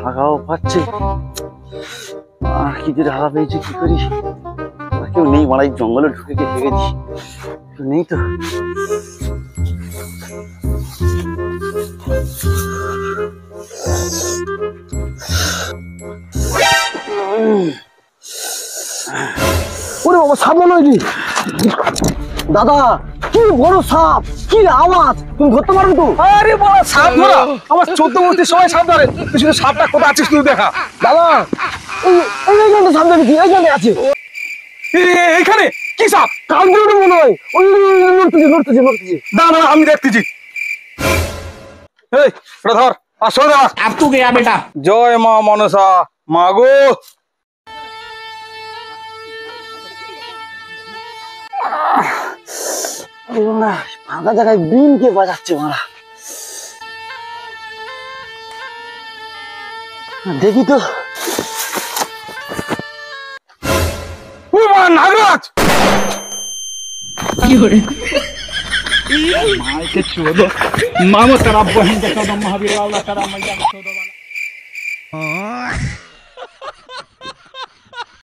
হাগাও পাচ্ছে, কি করে হাগা পেয়েছে, কি করি? কেউ নেই মারা, জঙ্গলে ঢুকে গেছি, কেউ নেই তো। ওরে বাবা, সাপ মনে হয়। দাদা কি বড় সাপ, কি আওয়াজ, তুমি ধরতে পারবে তো? আরে বড় সাপ ধরা, আমার 14 বছর সময় সাপ ধরে, তুই শুধু সাপটা কোথায় আছিস তুই দেখা। দাদা এইখানে সাপ দেখেছি, এইখানে আছে। এইখানে কি সাপ? কাউন্টারে মনে হয়, ওই নড়তেছে। না না, আমি দেখতেছি। এই এটা ধর, আর সরে যা। अब तू गया बेटा। জয় মা মনসা, মা গো। ফাঁকা জায়গায় বিন কে বাজাচ্ছে মারা, দেখি তো। নাগরাজ मायके चोदो मामा तेरा बहन का महावीर वाला तेरा मैया का चोदो वाला।